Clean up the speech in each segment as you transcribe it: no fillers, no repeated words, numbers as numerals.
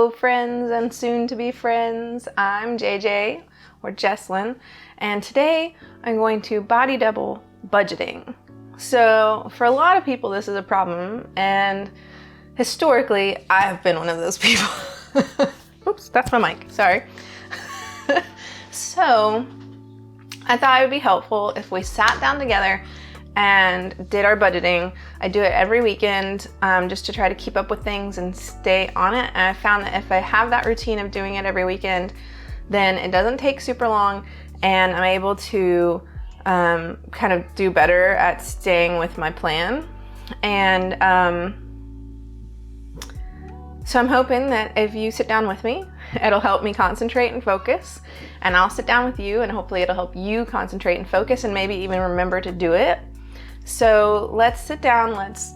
Hello friends and soon to be friends, I'm JJ or Jesslyn, and today I'm going to body double budgeting. So for a lot of people this is a problem, and historically I've been one of those people. Oops, that's my mic, sorry. So I thought it would be helpful if we sat down together and did our budgeting. I do it every weekend just to try to keep up with things and stay on it. And I found that if I have that routine of doing it every weekend, then it doesn't take super long and I'm able to kind of do better at staying with my plan. And so I'm hoping that if you sit down with me, it'll help me concentrate and focus, and I'll sit down with you and hopefully it'll help you concentrate and focus and maybe even remember to do it. So let's sit down, let's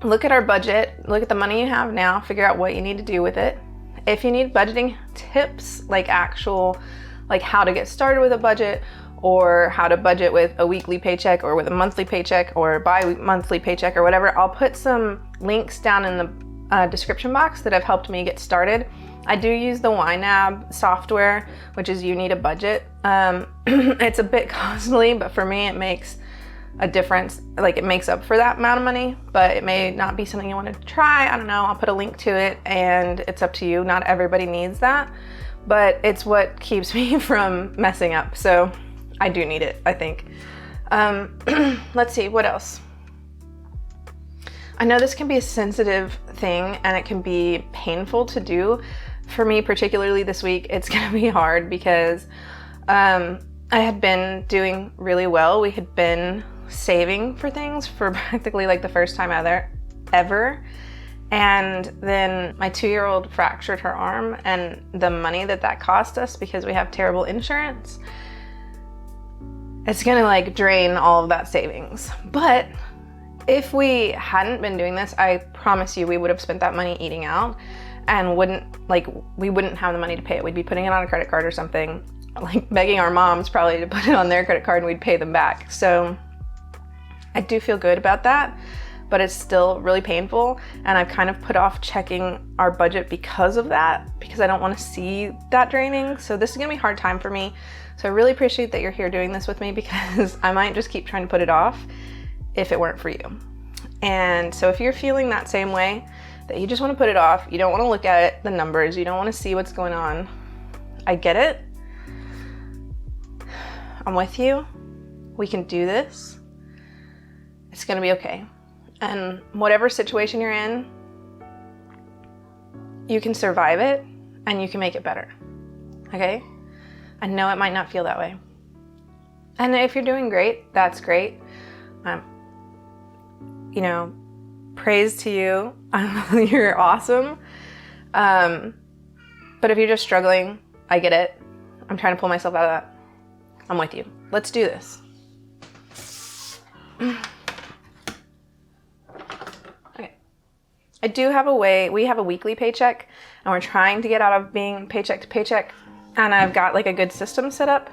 look at our budget, look at the money you have now, figure out what you need to do with it. If you need budgeting tips, like how to get started with a budget, or how to budget with a weekly paycheck or with a monthly paycheck or bi-monthly paycheck or whatever, I'll put some links down in the description box that have helped me get started. I do use the YNAB software, which is You Need a Budget. It's a bit costly, but for me it makes a difference. Like, it makes up for that amount of money, but it may not be something you want to try. I don't know, I'll put a link to it and it's up to you. Not everybody needs that, but it's what keeps me from messing up. So I do need it, I think. Let's see, what else? I know this can be a sensitive thing and it can be painful to do. For me, particularly this week, it's gonna be hard because I had been doing really well. We had been saving for things for practically like the first time ever. And then my 2-year-old fractured her arm, and the money that cost us because we have terrible insurance, it's gonna like drain all of that savings. But if we hadn't been doing this, I promise you we would have spent that money eating out and we wouldn't have the money to pay it. We'd be putting it on a credit card or something, like begging our moms probably to put it on their credit card and we'd pay them back. So I do feel good about that, but it's still really painful. And I've kind of put off checking our budget because of that, because I don't want to see that draining. So this is gonna be a hard time for me. So I really appreciate that you're here doing this with me, because I might just keep trying to put it off if it weren't for you. And so if you're feeling that same way, that you just want to put it off, you don't want to look at it, the numbers, you don't want to see what's going on, I get it. I'm with you. We can do this. It's gonna be okay. And whatever situation you're in, you can survive it and you can make it better, okay? I know it might not feel that way. And if you're doing great, that's great. You know, praise to you. You're awesome. But if you're just struggling, I get it. I'm trying to pull myself out of that. I'm with you. Let's do this. Okay. I do have a way. We have a weekly paycheck and we're trying to get out of being paycheck to paycheck. And I've got like a good system set up.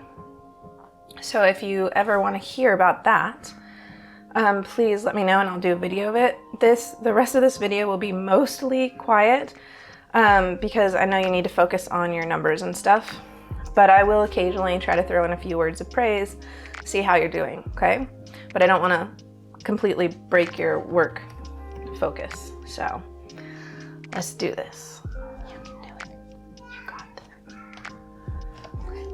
So if you ever want to hear about that, please let me know and I'll do a video of it. The rest of this video will be mostly quiet because I know you need to focus on your numbers and stuff, but I will occasionally try to throw in a few words of praise, see how you're doing, okay? But I don't want to completely break your work focus. So let's do this. You can do it. You got this. Okay.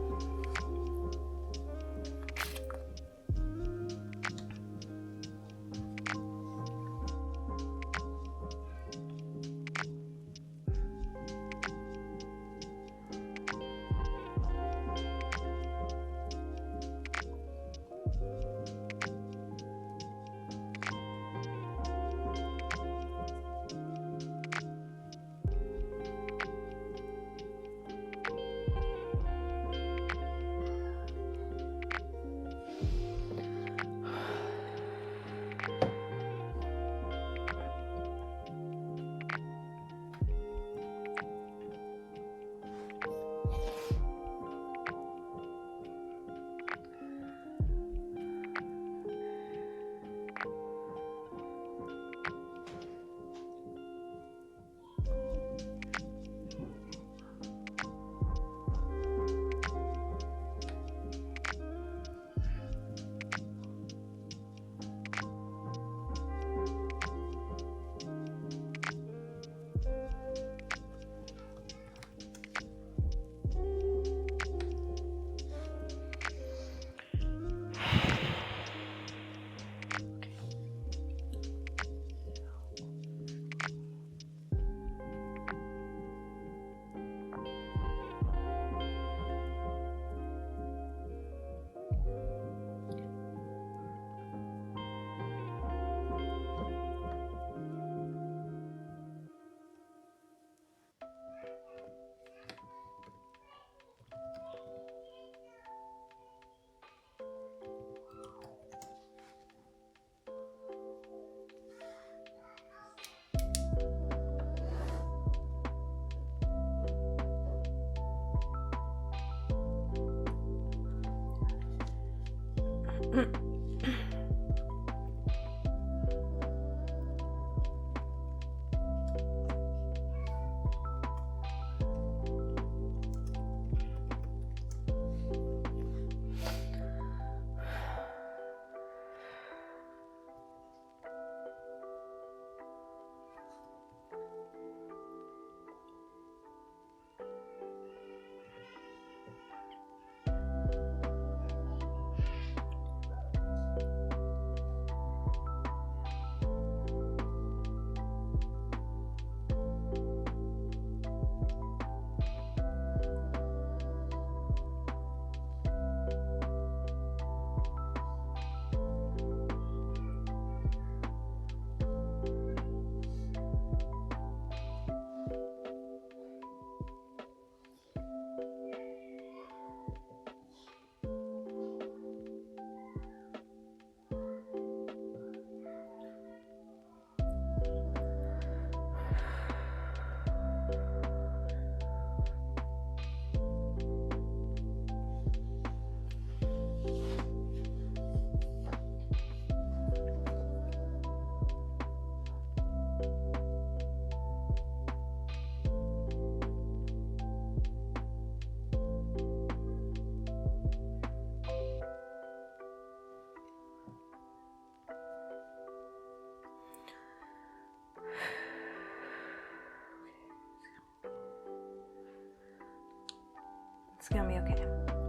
It's gonna be okay.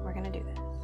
We're gonna do this.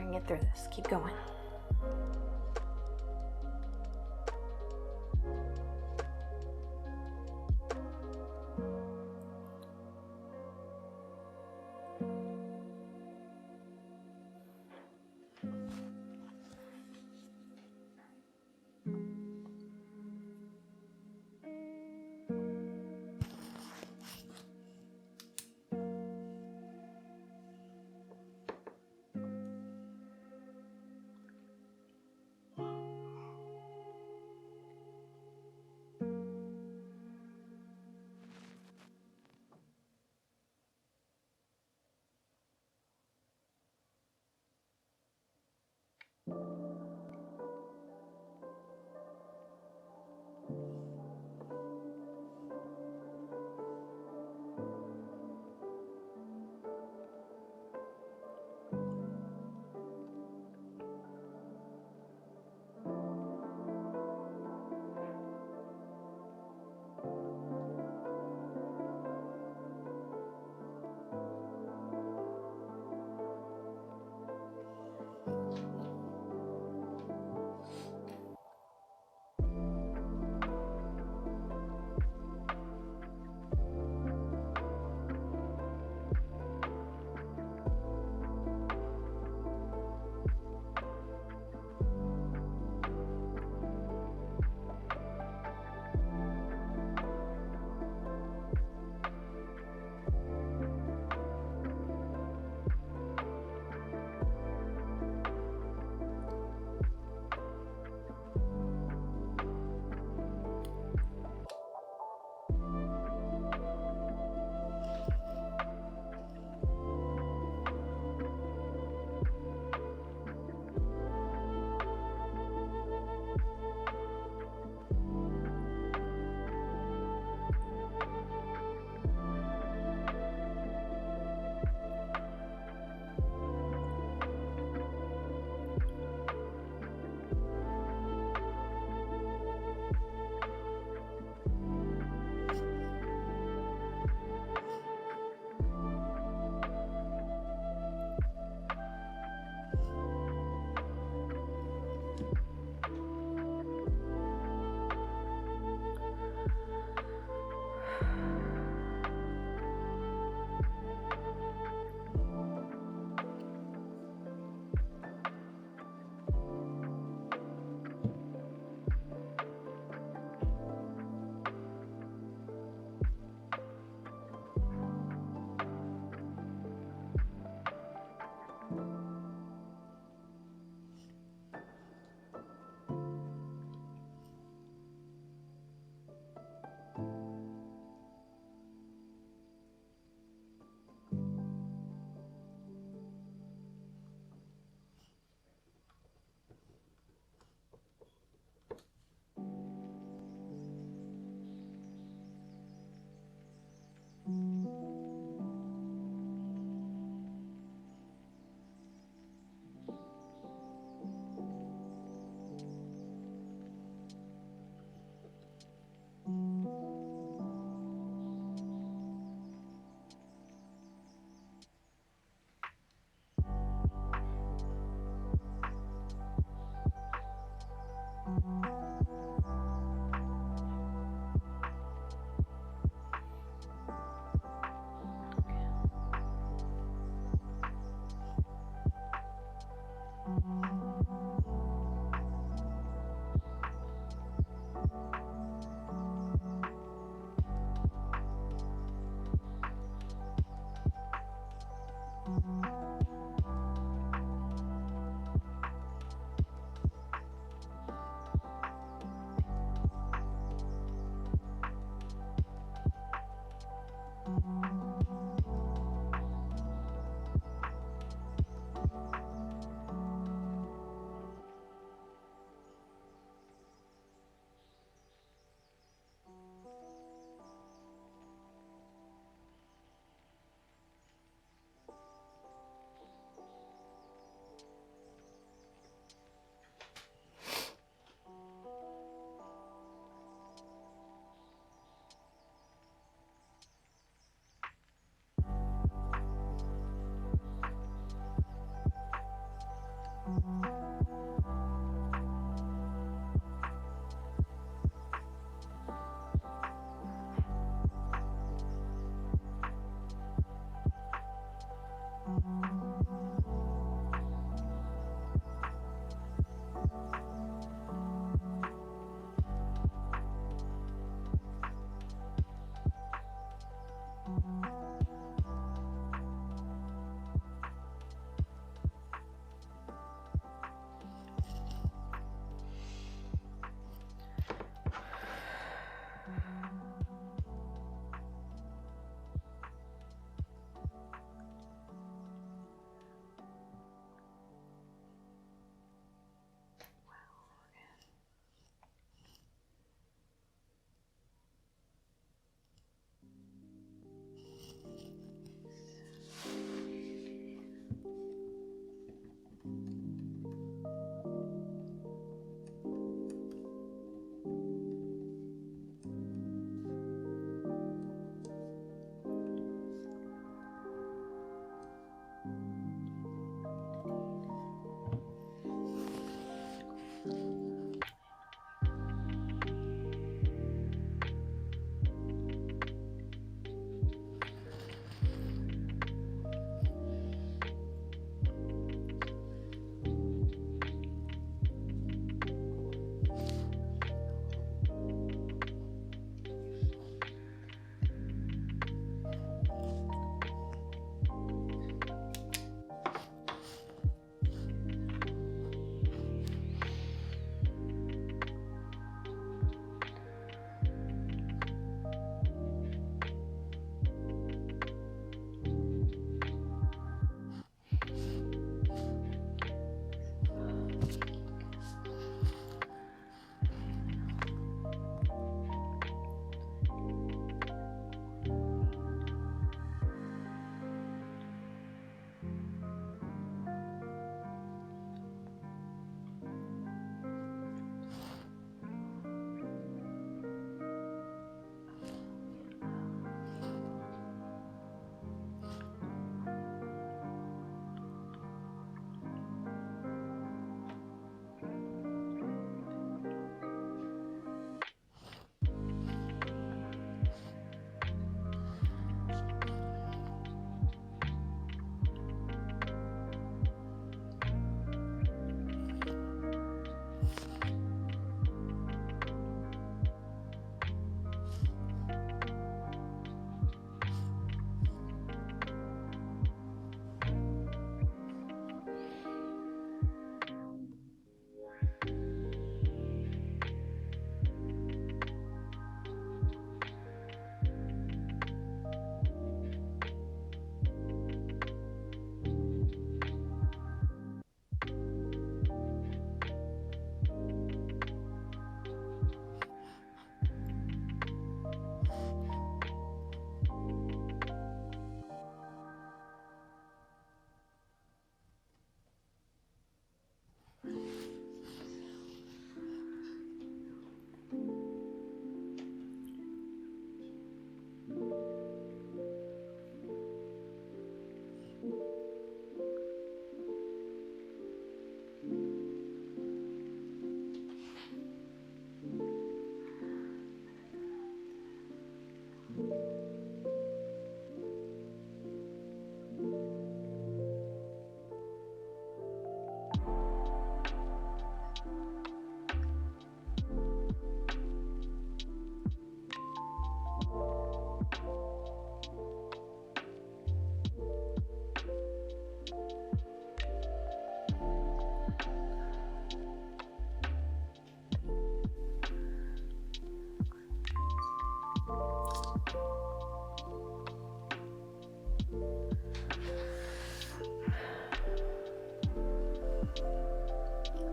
can get through this. Keep going.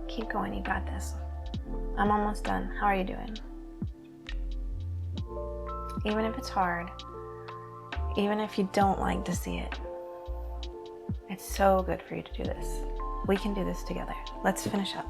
Keep going, you got this. I'm almost done. How are you doing? Even if it's hard, even if you don't like to see it, it's so good for you to do this. We can do this together. Let's finish up.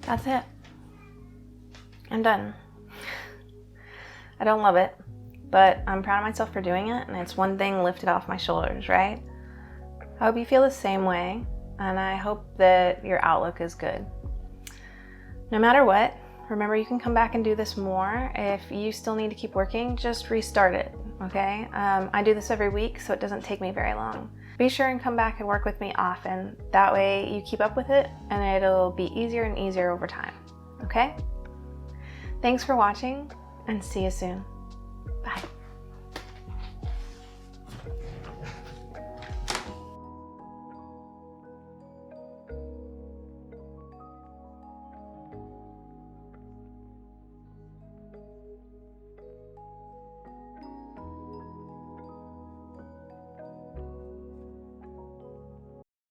That's it. I'm done. I don't love it, but I'm proud of myself for doing it, and it's one thing lifted off my shoulders, right? I hope you feel the same way, and I hope that your outlook is good. No matter what, remember you can come back and do this more. If you still need to keep working, just restart it, okay? I do this every week, so it doesn't take me very long. Be sure and come back and work with me often. That way you keep up with it, and it'll be easier and easier over time, okay? Thanks for watching, and see you soon. Bye.